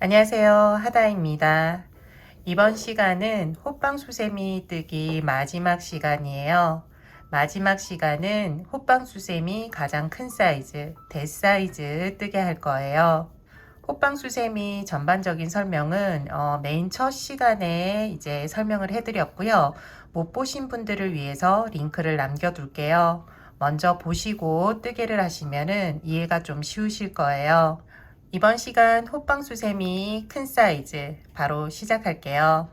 안녕하세요. 하다입니다. 이번 시간은 호빵수세미 뜨기 마지막 시간이에요. 마지막 시간은 호빵수세미 가장 큰 사이즈, 대사이즈 뜨게 할 거예요. 호빵수세미 전반적인 설명은 메인 첫 시간에 이제 설명을 해드렸고요. 못 보신 분들을 위해서 링크를 남겨둘게요. 먼저 보시고 뜨개를 하시면은 이해가 좀 쉬우실 거예요. 이번 시간 호빵수세미 큰 사이즈 바로 시작할게요.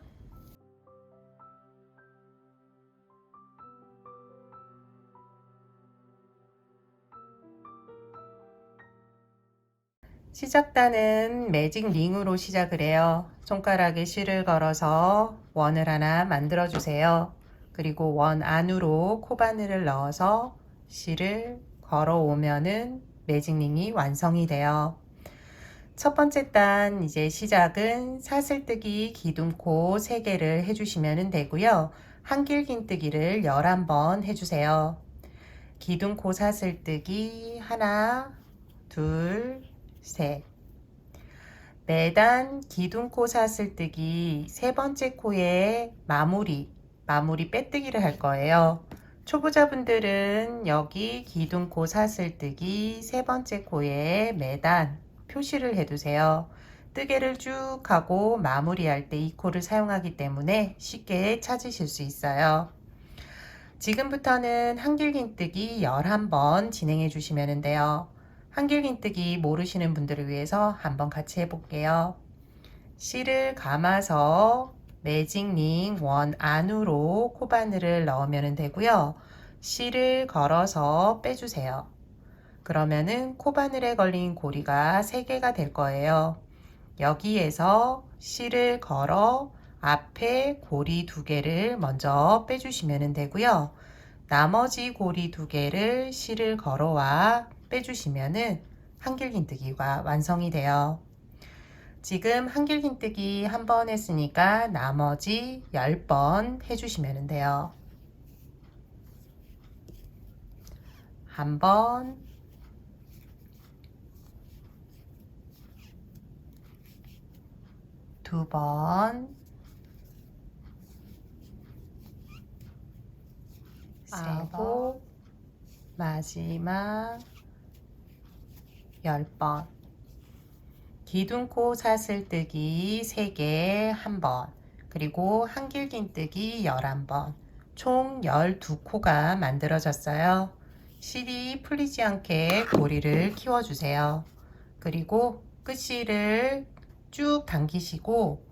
시작단은 매직 링으로 시작을 해요. 손가락에 실을 걸어서 원을 하나 만들어 주세요. 그리고 원 안으로 코바늘을 넣어서 실을 걸어 오면은 매직 링이 완성이 돼요. 첫 번째 단 이제 시작은 사슬뜨기 기둥코 3개를 해주시면 되고요. 한길긴뜨기를 11번 해주세요. 기둥코 사슬뜨기 하나, 둘, 셋. 매단 기둥코 사슬뜨기 3번째 코에 마무리 빼뜨기를 할 거예요. 초보자분들은 여기 기둥코 사슬뜨기 3번째 코에 매단 표시를 해두세요. 뜨개를 쭉 하고 마무리할 때 이 코를 사용하기 때문에 쉽게 찾으실 수 있어요. 지금부터는 한길긴뜨기 11번 진행해 주시면 돼요. 한길긴뜨기 모르시는 분들을 위해서 한번 같이 해볼게요. 실을 감아서 매직링 원 안으로 코바늘을 넣으면 되고요. 실을 걸어서 빼주세요. 그러면은 코바늘에 걸린 고리가 3개가 될 거예요. 여기에서 실을 걸어 앞에 고리 2개를 먼저 빼주시면 되고요. 나머지 고리 2개를 실을 걸어와 빼주시면은 한길긴뜨기가 완성이 돼요. 지금 한길긴뜨기 1번 했으니까 나머지 10번 해주시면 돼요. 1번, 2번, 하고 마지막 10번. 기둥코 사슬뜨기 3개 1번, 그리고 한길긴뜨기 11번, 총 12코가 만들어졌어요. 실이 풀리지 않게 고리를 키워주세요. 그리고 끝실을 쭉 당기시고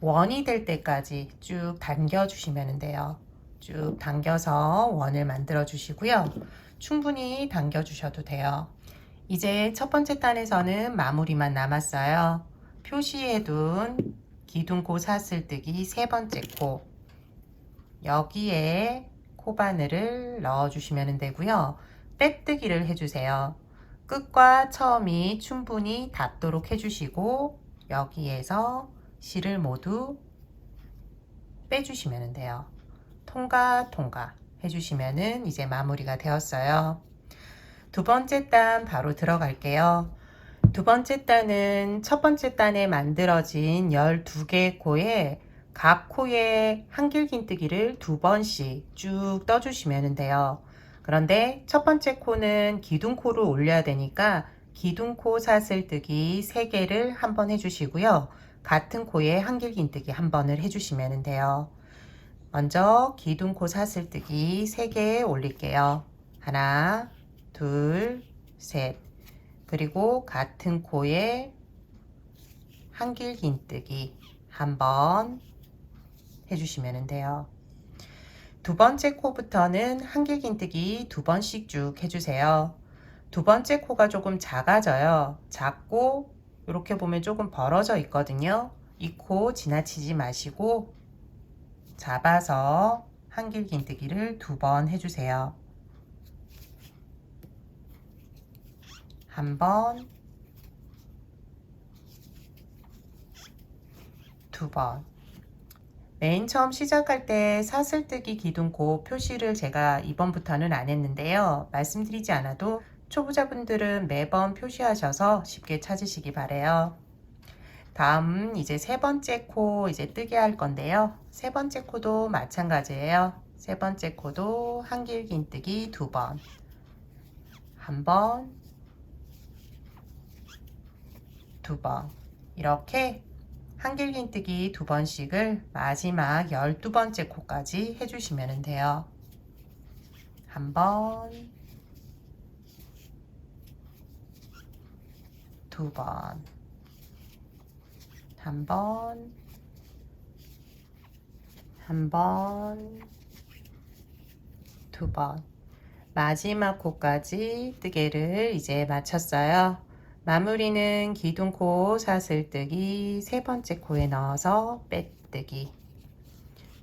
원이 될 때까지 쭉 당겨주시면 돼요. 쭉 당겨서 원을 만들어 주시고요. 충분히 당겨 주셔도 돼요. 이제 첫 번째 단에서는 마무리만 남았어요. 표시해둔 기둥코 사슬뜨기 3번째 코, 여기에 코바늘을 넣어 주시면 되고요. 빼뜨기를 해주세요. 끝과 처음이 충분히 닿도록 해주시고 여기에서 실을 모두 빼주시면 돼요. 통과 해주시면은 이제 마무리가 되었어요. 두 번째 단 바로 들어갈게요. 두 번째 단은 첫 번째 단에 만들어진 12개의 코에 각 코에 한길긴뜨기를 2번씩 쭉 떠주시면 돼요. 그런데 첫 번째 코는 기둥코를 올려야 되니까 기둥코 사슬뜨기 3개를 한번 해주시고요. 같은 코에 한길긴뜨기 한 번을 해주시면 돼요. 먼저 기둥코 사슬뜨기 3개 올릴게요. 하나, 둘, 셋. 그리고 같은 코에 한길긴뜨기 한 번 해주시면 돼요. 두 번째 코부터는 한길긴뜨기 2번씩 쭉 해주세요. 두 번째 코가 조금 작아져요. 작고 이렇게 보면 조금 벌어져 있거든요. 이 코 지나치지 마시고 잡아서 한길긴뜨기를 2번 해주세요. 한 번, 2번. 맨 처음 시작할 때 사슬뜨기 기둥코 표시를 제가 이번부터는 안 했는데요. 말씀드리지 않아도 초보자분들은 매번 표시하셔서 쉽게 찾으시기 바래요. 다음 이제 세 번째 코 이제 뜨게 할 건데요. 세 번째 코도 마찬가지예요. 세 번째 코도 한길긴뜨기 2번, 한 번, 2번 이렇게 한길긴뜨기 2번씩을 마지막 12번째 코까지 해주시면 돼요. 한 번, 2번, 한 번, 한 번, 2번. 마지막 코까지 뜨개를 이제 마쳤어요. 마무리는 기둥코 사슬뜨기 세 번째 코에 넣어서 빼뜨기.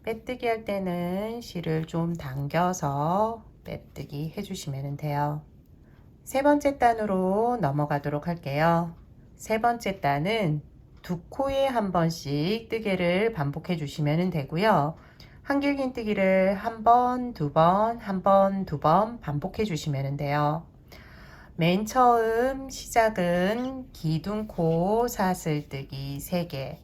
빼뜨기 할 때는 실을 좀 당겨서 빼뜨기 해주시면 돼요. 세 번째 단으로 넘어가도록 할게요. 세 번째 단은 두 코에 한 번씩 뜨개를 반복해 주시면 되고요. 한길긴뜨기를 한 번, 두 번, 한 번, 두 번 반복해 주시면 돼요. 맨 처음 시작은 기둥코 사슬뜨기 3개,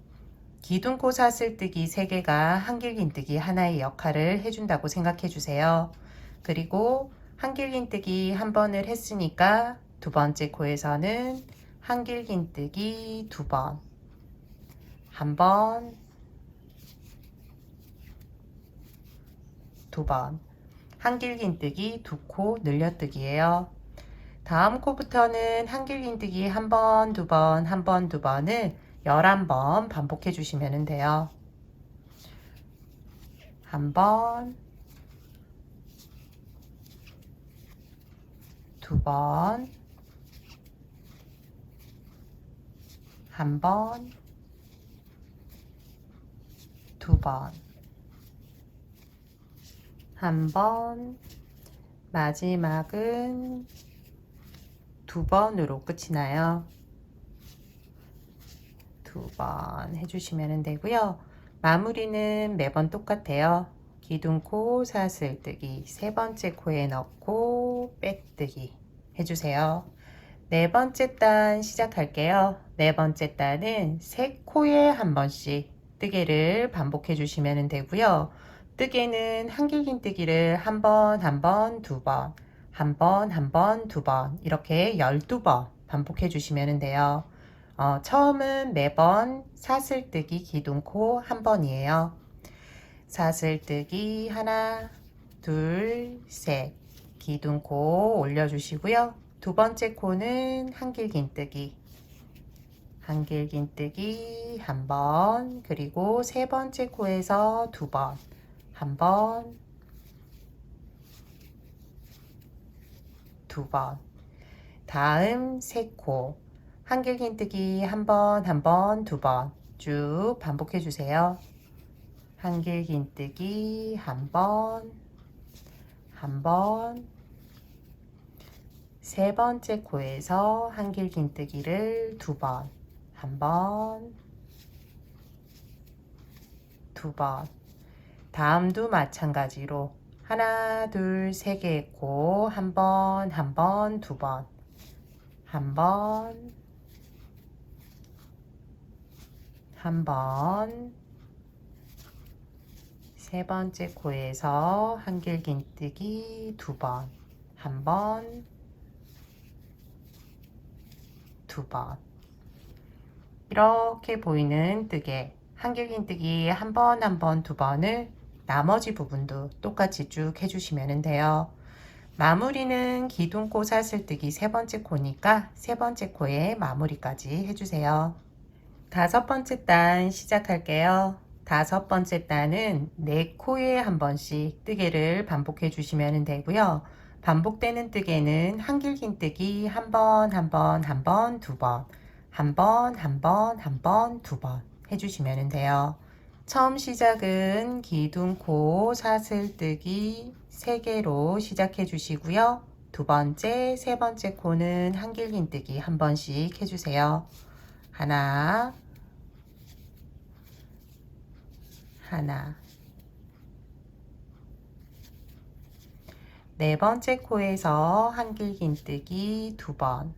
기둥코 사슬뜨기 3개가 한길긴뜨기 하나의 역할을 해준다고 생각해 주세요. 그리고 한길긴뜨기 한 번을 했으니까 두 번째 코에서는 한길긴뜨기 2번, 한 번, 2번, 한길긴뜨기 2코 늘려뜨기예요. 다음 코부터는 한길긴뜨기 한 번, 두 번, 한 번, 두 번을 11번 반복해 주시면 돼요. 한 번, 두 번, 한 번, 두 번, 한 번, 마지막은 2번으로 끝이 나요. 2번 해주시면 되고요. 마무리는 매번 똑같아요. 기둥코 사슬뜨기 세 번째 코에 넣고 빼뜨기 해주세요. 네 번째 단 시작할게요. 네 번째 단은 세 코에 한 번씩 뜨개를 반복해 주시면 되고요. 뜨개는 한길긴뜨기를 한 번, 한 번, 두 번, 한 번, 한 번, 두 번 이렇게 12번 반복해 주시면 돼요. 처음은 매번 사슬뜨기 기둥코 한 번이에요. 사슬뜨기 하나, 둘, 셋 기둥코 올려주시고요. 두 번째 코는 한길긴뜨기, 한길긴뜨기 한 번, 그리고 세 번째 코에서 2번, 한 번, 2번. 다음 세 코, 한길긴뜨기 한 번, 한 번, 2번 쭉 반복해 주세요. 한길긴뜨기 한 번, 한 번, 세 번째 코에서 한길긴뜨기를 2번, 한 번, 2번. 다음도 마찬가지로 하나, 둘, 세 개 했고 한 번, 한 번, 2번, 한 번, 한 번, 세 번째 코에서 한길긴뜨기 2번, 한 번, 2번. 이렇게 보이는 뜨개 한길긴뜨기 한 번, 한 번, 2번을 나머지 부분도 똑같이 쭉 해주시면 돼요. 마무리는 기둥코 사슬뜨기 세 번째 코니까 세 번째 코에 마무리까지 해주세요. 다섯 번째 단 시작할게요. 다섯 번째 단은 네 코에 한 번씩 뜨개를 반복해 주시면 되고요. 반복되는 뜨개는 한길긴뜨기 한 번, 한 번, 한 번, 2번, 한 번, 한 번, 한 번, 2번 해주시면 돼요. 처음 시작은 기둥코 사슬뜨기 3개로 시작해 주시고요. 두 번째, 세 번째 코는 한길긴뜨기 한 번씩 해주세요. 하나, 하나. 네 번째 코에서 한길긴뜨기 2번,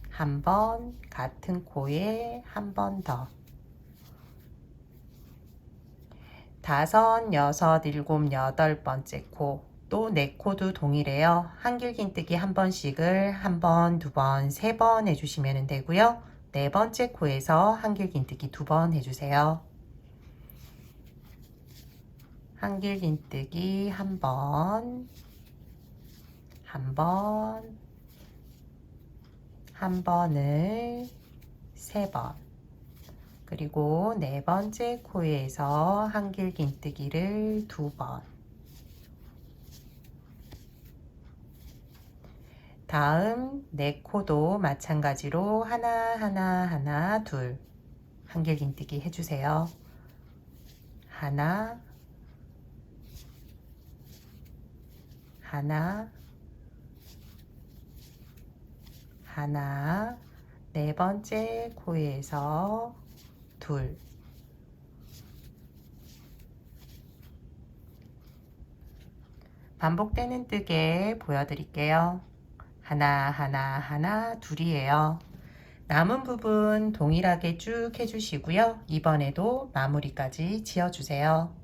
한 번, 같은 코에 한 번 더. 5, 6, 7, 8번째 코. 또 4코도 동일해요. 한길긴뜨기 한 번씩을 한 번, 2번, 3번 해주시면 되고요. 네 번째 코에서 한길긴뜨기 2번 해주세요. 한길긴뜨기 한 번, 한 번, 한 번을 3번. 그리고 네 번째 코에서 한길긴뜨기를 2번. 다음 네 코도 마찬가지로 하나, 둘. 한길긴뜨기 해주세요. 하나, 하나, 하나, 네 번째 코에서 둘. 반복되는 뜨개 보여드릴게요. 하나, 둘이에요. 남은 부분 동일하게 쭉 해주시고요. 이번에도 마무리까지 지어주세요.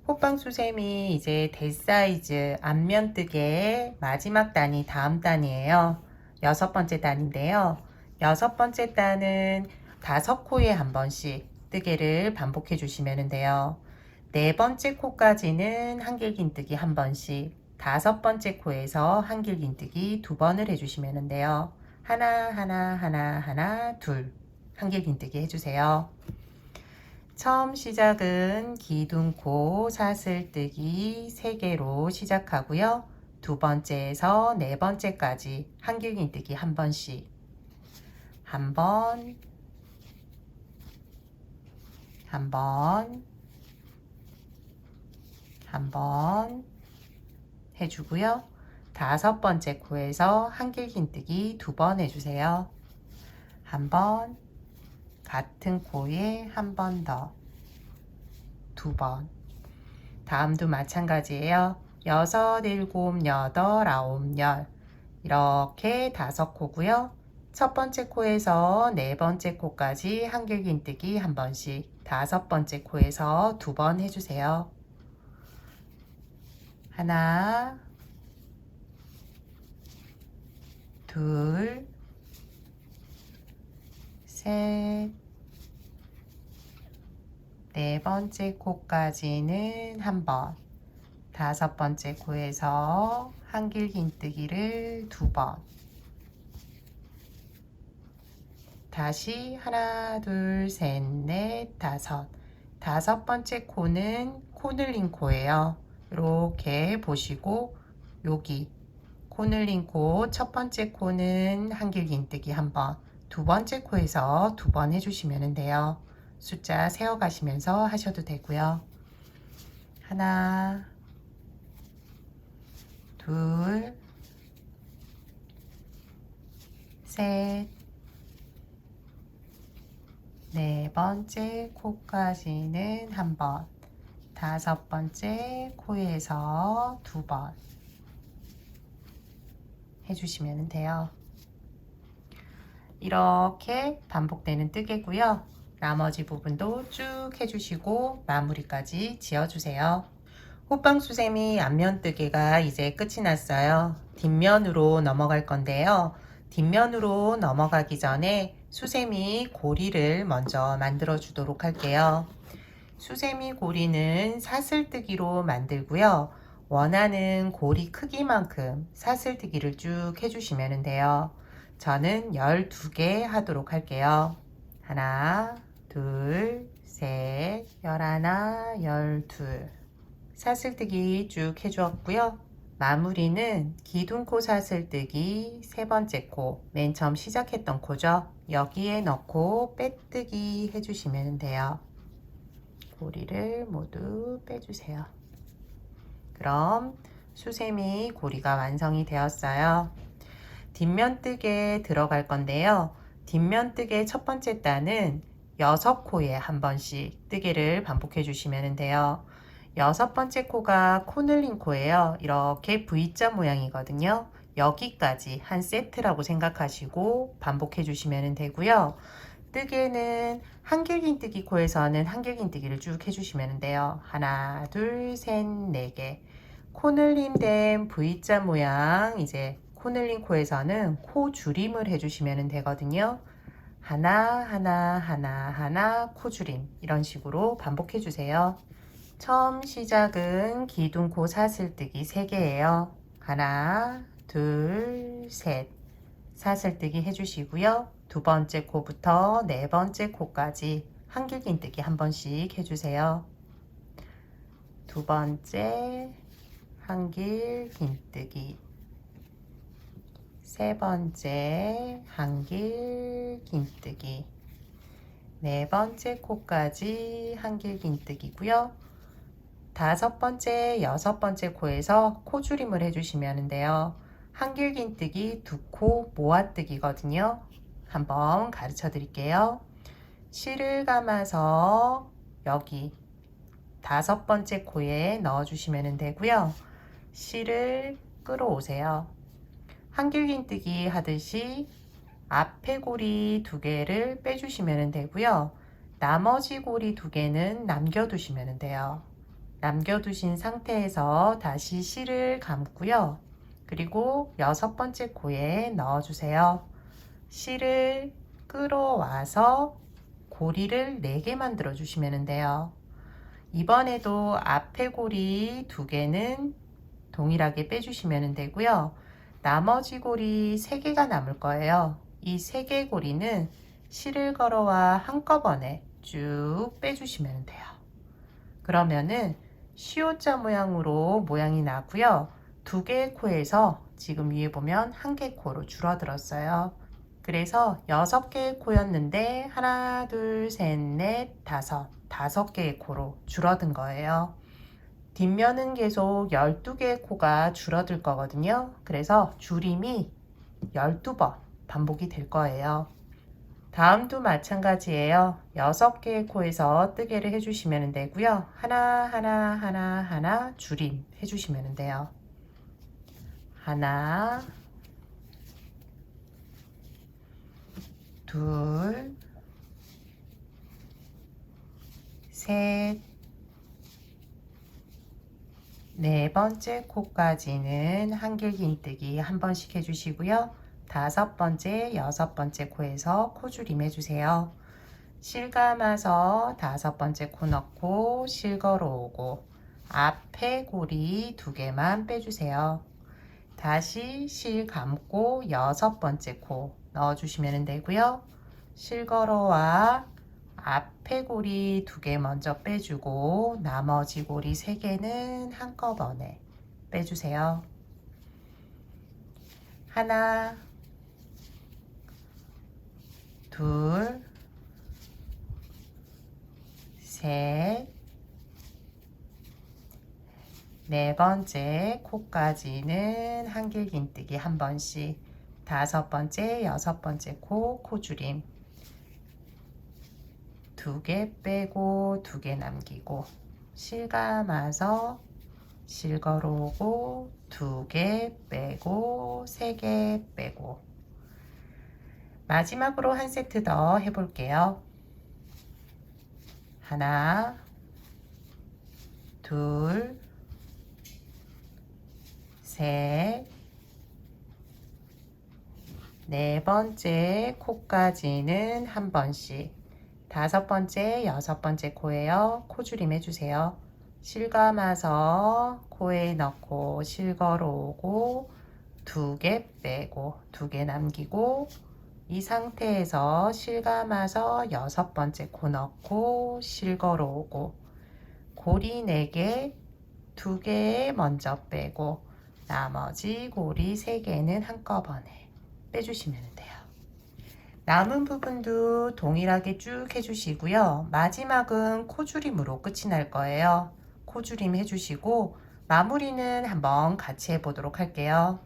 호빵수세미 이제 대사이즈 앞면 뜨개 마지막 단이 다음 단이에요. 6번째 단인데요. 6번째 단은 5코에 한 번씩 뜨개를 반복해 주시면 돼요. 4번째 코까지는 한길긴뜨기 한 번씩, 5번째 코에서 한길긴뜨기 2번을 해주시면 돼요. 하나, 둘. 한길긴뜨기 해주세요. 처음 시작은 기둥코 사슬뜨기 3개로 시작하고요. 두 번째에서 네 번째까지 한길긴뜨기 한 번씩, 한 번, 한 번, 한 번 해주고요. 5번째 코에서 한길긴뜨기 2번 해주세요. 한 번, 같은 코에 한 번 더, 2번. 다음도 마찬가지예요. 6, 7, 8, 9, 10 이렇게 5코고요. 첫 번째 코에서 네 번째 코까지 한길긴뜨기 한 번씩, 5번째 코에서 2번 해주세요. 하나, 둘, 셋, 네 번째 코까지는 한 번, 5번째 코에서 한길긴뜨기를 2번. 다시 하나, 둘, 셋, 넷, 5. 5번째 코는 코늘린 코예요. 이렇게 보시고 여기 코늘린 코 첫 번째 코는 한길긴뜨기 한 번, 두 번째 코에서 2번 해주시면 돼요. 숫자 세어가시면서 하셔도 되고요. 하나, 둘, 셋, 네 번째 코까지는 한 번, 5번째 코에서 2번 해주시면 돼요. 이렇게 반복되는 뜨개고요. 나머지 부분도 쭉 해주시고 마무리까지 지어주세요. 호빵수세미 앞면 뜨개가 이제 끝이 났어요. 뒷면으로 넘어갈 건데요. 뒷면으로 넘어가기 전에 수세미 고리를 먼저 만들어 주도록 할게요. 수세미 고리는 사슬뜨기로 만들고요. 원하는 고리 크기만큼 사슬뜨기를 쭉 해주시면 돼요. 저는 12개 하도록 할게요. 하나, 둘, 셋, 11, 12. 사슬뜨기 쭉 해주었고요. 마무리는 기둥코 사슬뜨기 세 번째 코, 맨 처음 시작했던 코죠. 여기에 넣고 빼뜨기 해주시면 돼요. 고리를 모두 빼주세요. 그럼 수세미 고리가 완성이 되었어요. 뒷면 뜨개 들어갈 건데요. 뒷면 뜨개 첫 번째 단은 6코에 한 번씩 뜨개를 반복해 주시면 돼요. 여섯 번째 코가 코늘린 코예요. 이렇게 V자 모양이거든요. 여기까지 한 세트라고 생각하시고 반복해 주시면 되고요. 뜨개는 한길긴뜨기 코에서는 한길긴뜨기를 쭉 해주시면 돼요. 하나, 둘, 셋, 네 개. 코늘림 된 V자 모양, 이제 코늘린 코에서는 코 줄임을 해주시면 되거든요. 하나, 하나, 하나, 하나, 코 줄임. 이런 식으로 반복해 주세요. 처음 시작은 기둥코 사슬뜨기 3개예요. 하나, 둘, 셋. 사슬뜨기 해주시고요. 두 번째 코부터 네 번째 코까지 한길긴뜨기 한 번씩 해주세요. 두 번째 한길긴뜨기, 세 번째 한길긴뜨기, 네 번째 코까지 한길긴뜨기고요. 다섯 번째, 여섯 번째 코에서 코줄임을 해주시면 돼요. 한길긴뜨기 두 코 모아뜨기거든요. 한번 가르쳐 드릴게요. 실을 감아서 여기 다섯 번째 코에 넣어 주시면 되고요. 실을 끌어오세요. 한길긴뜨기 하듯이 앞에 고리 두 개를 빼주시면 되고요. 나머지 고리 두 개는 남겨두시면 돼요. 남겨두신 상태에서 다시 실을 감고요. 그리고 여섯 번째 코에 넣어주세요. 실을 끌어와서 고리를 4개 만들어 주시면 돼요. 이번에도 앞에 고리 2개는 동일하게 빼주시면 되고요. 나머지 고리 3개가 남을 거예요. 이 3개 고리는 실을 걸어와 한꺼번에 쭉 빼주시면 돼요. 그러면은 시옷자 모양으로 모양이 나고요. 2개의 코에서 지금 위에 보면 1개 코로 줄어들었어요. 그래서 6개의 코였는데 하나, 둘, 셋, 넷, 다섯 개의 코로 줄어든 거예요. 뒷면은 계속 12개의 코가 줄어들 거거든요. 그래서 줄임이 12번 반복이 될 거예요. 다음도 마찬가지예요. 6개의 코에서 뜨개를 해주시면 되고요. 하나, 하나, 하나, 하나 줄임 해주시면 돼요. 하나, 둘, 셋, 네 번째 코까지는 한길긴뜨기 한 번씩 해주시고요. 다섯 번째, 여섯 번째 코에서 코줄임 해주세요. 실 감아서 다섯 번째 코 넣고 실 걸어오고 앞에 고리 2개만 빼주세요. 다시 실 감고 여섯 번째 코 넣어주시면 되고요. 실 걸어와 앞에 고리 2개 먼저 빼주고 나머지 고리 3개는 한꺼번에 빼주세요. 하나, 둘, 셋, 네 번째 코까지는 한길긴뜨기 한 번씩, 다섯 번째, 여섯 번째 코, 코줄임 2개 빼고 2개 남기고 실 감아서 실 걸어오고 2개 빼고 3개 빼고 마지막으로 한 세트 더 해볼게요. 하나, 둘, 셋, 네 번째 코까지는 한 번씩, 다섯 번째, 여섯 번째 코에요. 코줄임 해주세요. 실 감아서 코에 넣고 실 걸어오고 2개 빼고 2개 남기고 이 상태에서 실 감아서 여섯 번째 코 넣고 실 걸어오고 고리 4개, 2개 먼저 빼고 나머지 고리 3개는 한꺼번에 빼주시면 돼요. 남은 부분도 동일하게 쭉 해주시고요. 마지막은 코줄임으로 끝이 날 거예요. 코줄임 해주시고 마무리는 한번 같이 해보도록 할게요.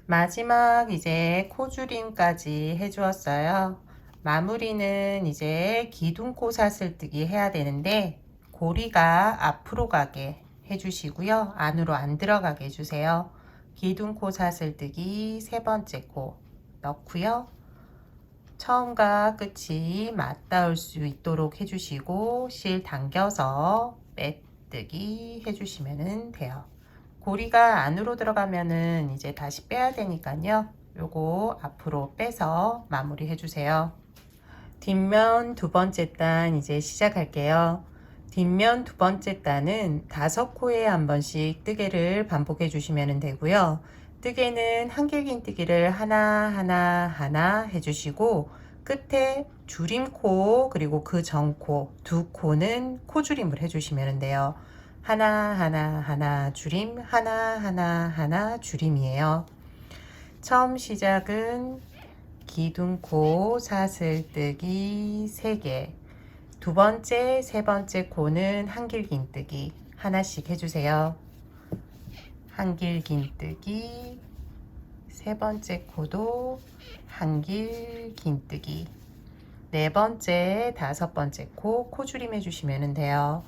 마지막 이제 코줄임까지 해주었어요. 마무리는 이제 기둥코 사슬뜨기 해야 되는데 고리가 앞으로 가게 해주시고요. 안으로 안 들어가게 해주세요. 기둥코 사슬뜨기 세 번째 코 넣고요. 처음과 끝이 맞닿을 수 있도록 해주시고 실 당겨서 빼뜨기 해주시면 돼요. 고리가 안으로 들어가면은 이제 다시 빼야 되니까요. 요거 앞으로 빼서 마무리 해주세요. 뒷면 두 번째 단 이제 시작할게요. 뒷면 두 번째 단은 5코에 한 번씩 뜨개를 반복해 주시면 되고요. 뜨개는 한길긴뜨기를 하나 해주시고 끝에 줄임코 그리고 그 전코 두 코는 코줄임을 해주시면 돼요. 하나 줄임 하나 줄임이에요. 처음 시작은 기둥코 사슬뜨기 3개, 두 번째, 세 번째 코는 한길긴뜨기 하나씩 해주세요. 한길긴뜨기, 세 번째 코도 한길긴뜨기, 네 번째, 다섯 번째 코 코줄임 해주시면 돼요.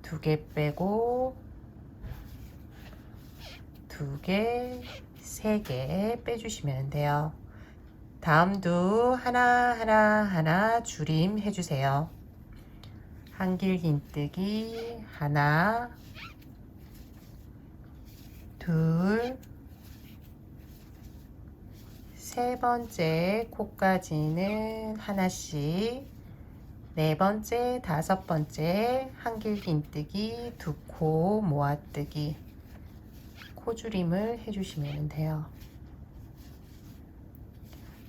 2개 빼고 2개, 3개 빼주시면 돼요. 다음도 하나 줄임 해주세요. 한길긴뜨기 하나, 둘, 세 번째 코까지는 하나씩, 네 번째, 다섯 번째 한길긴뜨기 2코 모아뜨기 코줄임을 해주시면 돼요.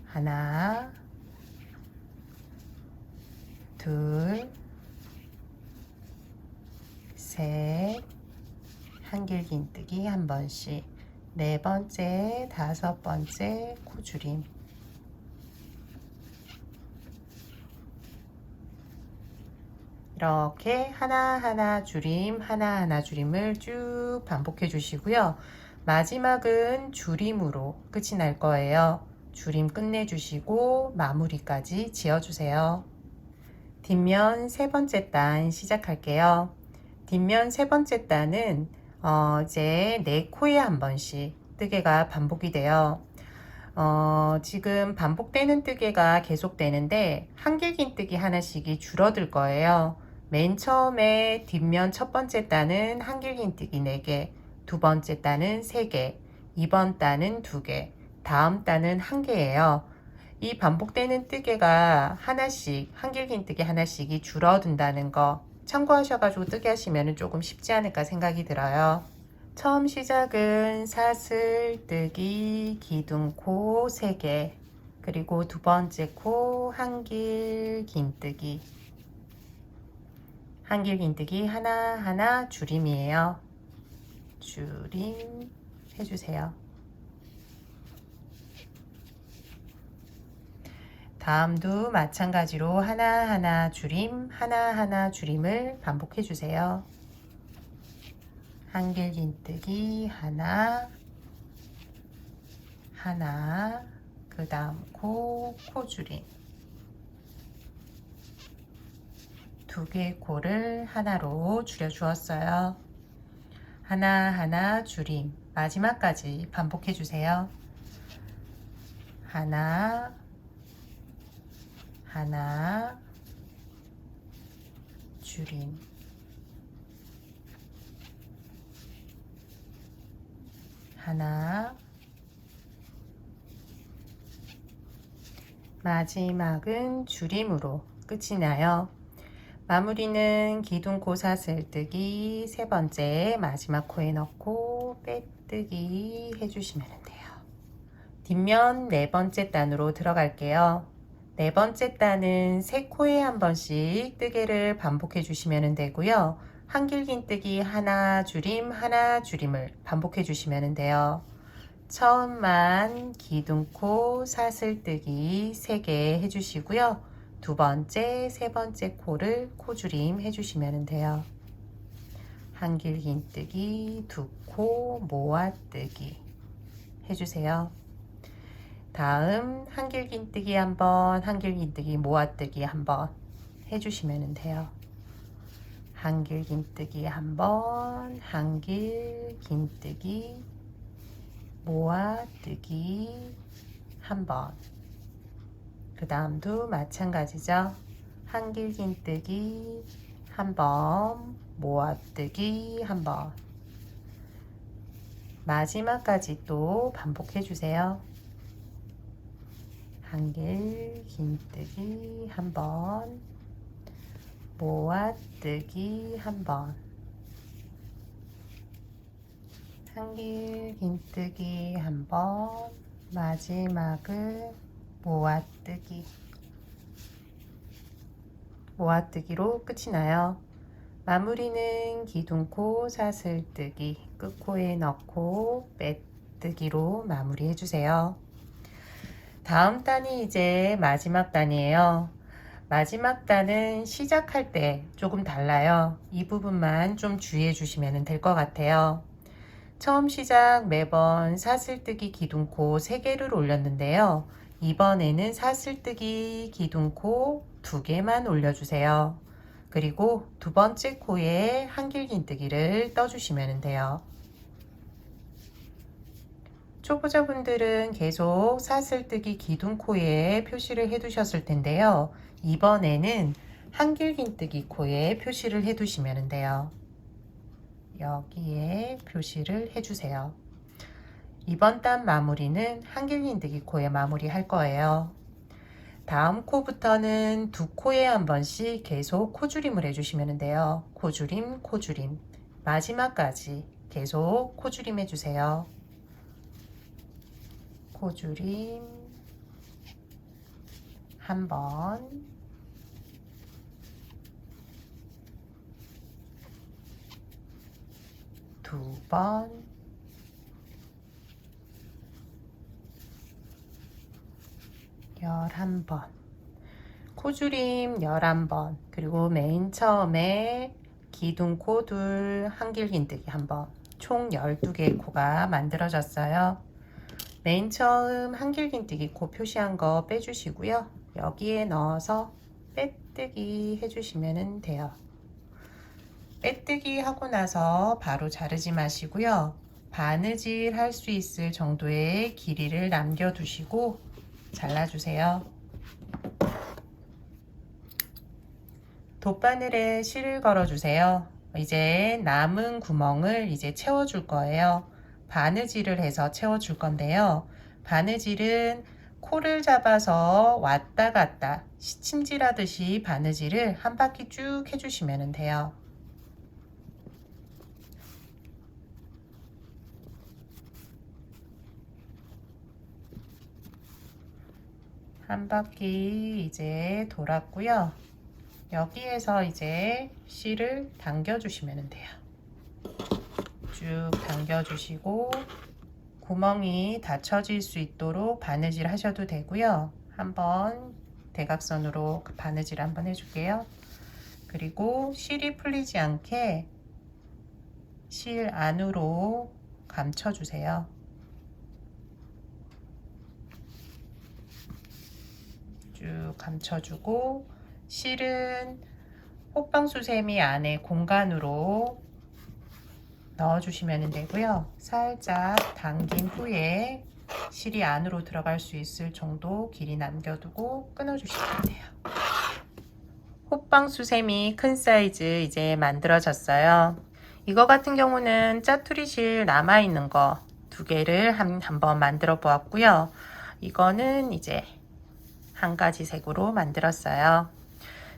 하나, 둘, 셋, 한길긴뜨기 한 번씩, 네 번째, 다섯 번째 코줄임. 이렇게 하나하나 줄임을 쭉 반복해 주시고요. 마지막은 줄임으로 끝이 날 거예요. 줄임 끝내주시고 마무리까지 지어주세요. 뒷면 세 번째 단 시작할게요. 뒷면 세 번째 단은 이제 4코에 한 번씩 뜨개가 반복이 돼요. 지금 반복되는 뜨개가 계속되는데 한길긴뜨기 하나씩이 줄어들 거예요. 맨 처음에 뒷면 첫 번째 단은 한길긴뜨기 4개, 두 번째 단은 3개, 이번 단은 2개, 다음 단은 1개예요. 이 반복되는 뜨개가 하나씩, 한길긴뜨기 하나씩이 줄어든다는 거 참고하셔가지고 뜨개 하시면 조금 쉽지 않을까 생각이 들어요. 처음 시작은 사슬뜨기 기둥코 3개, 그리고 두 번째 코 한길긴뜨기 하나 줄임이에요. 줄임 해주세요. 다음도 마찬가지로 하나하나 줄임을 반복해 주세요. 한길긴뜨기 하나, 그 다음 코줄임, 2개 코를 하나로 줄여 주었어요. 하나하나 줄임, 마지막까지 반복해 주세요. 하나 줄임, 하나, 마지막은 줄임으로 끝이 나요. 마무리는 기둥코 사슬뜨기 세 번째 마지막 코에 넣고 빼뜨기 해주시면 돼요. 뒷면 네 번째 단으로 들어갈게요. 네 번째 단은 3코에 한 번씩 뜨개를 반복해 주시면 되고요. 한길긴뜨기 하나 줄임을 반복해 주시면 돼요. 처음만 기둥코 사슬뜨기 3개 해주시고요. 두 번째, 세 번째 코를 코줄임 해주시면 돼요. 한길긴뜨기 2코 모아뜨기 해주세요. 다음 한길긴뜨기 한번, 한길긴뜨기 모아뜨기 한번 해주시면 돼요. 한길 긴뜨기 한 번, 한길 긴뜨기, 모아뜨기 한 번. 그 다음도 마찬가지죠. 한길 긴뜨기 한 번, 모아뜨기 한 번. 마지막까지 또 반복해 주세요. 한길 긴뜨기 한 번, 모아뜨기 한 번. 한길 긴뜨기 한 번, 마지막을 모아뜨기. 모아뜨기로 끝이 나요. 마무리는 기둥코 사슬뜨기, 끝코에 넣고 빼뜨기로 마무리해 주세요. 다음 단이 이제 마지막 단이에요. 마지막 단은 시작할 때 조금 달라요. 이 부분만 좀 주의해 주시면 될 것 같아요. 처음 시작 매번 사슬뜨기 기둥코 3개를 올렸는데요. 이번에는 사슬뜨기 기둥코 2개만 올려주세요. 그리고 두 번째 코에 한길 긴뜨기를 떠주시면 돼요. 초보자분들은 계속 사슬뜨기 기둥코에 표시를 해두셨을 텐데요. 이번에는 한길 긴뜨기 코에 표시를 해두시면 돼요. 여기에 표시를 해주세요. 이번 단 마무리는 한길 긴뜨기 코에 마무리 할 거예요. 다음 코부터는 두 코에 한 번씩 계속 코줄임을 해주시면 돼요. 코줄임, 코줄임. 마지막까지 계속 코줄임 해주세요. 코줄임 한 번, 두 번, 11번. 코줄임 11번. 그리고 맨 처음에 기둥코 둘, 한길 긴뜨기 한 번. 총 12개의 코가 만들어졌어요. 맨 처음 한길 긴뜨기 코 표시한 거 빼주시고요. 여기에 넣어서 빼뜨기 해주시면 돼요. 빼뜨기 하고 나서 바로 자르지 마시고요. 바느질 할 수 있을 정도의 길이를 남겨두시고 잘라주세요. 돗바늘에 실을 걸어주세요. 이제 남은 구멍을 이제 채워줄 거예요. 바느질을 해서 채워줄 건데요. 바느질은 코를 잡아서 왔다 갔다 시침질하듯이 바느질을 한 바퀴 쭉 해주시면 돼요. 한 바퀴 이제 돌았고요. 여기에서 이제 실을 당겨 주시면 돼요. 쭉 당겨 주시고 구멍이 닫혀질 수 있도록 바느질 하셔도 되고요. 한번 대각선으로 바느질 한번 해줄게요. 그리고 실이 풀리지 않게 실 안으로 감춰 주세요. 쭉 감춰주고 실은 호빵수세미 안에 공간으로 넣어주시면 되고요. 살짝 당긴 후에 실이 안으로 들어갈 수 있을 정도 길이 남겨두고 끊어주시면 돼요. 호빵수세미 큰 사이즈 이제 만들어졌어요. 이거 같은 경우는 짜투리 실 남아있는 거 2개를 한번 만들어 보았고요. 이거는 이제 한 가지 색으로 만들었어요.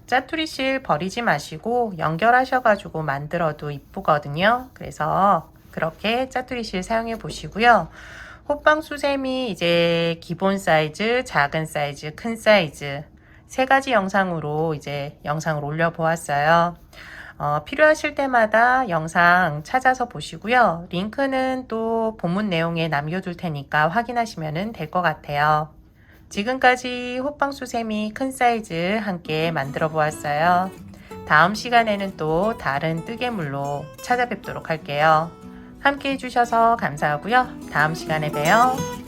짜투리 실 버리지 마시고 연결하셔가지고 만들어도 이쁘거든요. 그래서 그렇게 짜투리 실 사용해 보시고요. 호빵 수세미 이제 기본 사이즈, 작은 사이즈, 큰 사이즈 3가지 영상으로 이제 영상을 올려 보았어요. 필요하실 때마다 영상 찾아서 보시고요. 링크는 또 본문 내용에 남겨둘 테니까 확인하시면 될 것 같아요. 지금까지 호빵수세미 큰 사이즈 함께 만들어 보았어요. 다음 시간에는 또 다른 뜨개물로 찾아뵙도록 할게요. 함께 해주셔서 감사하고요. 다음 시간에 봬요.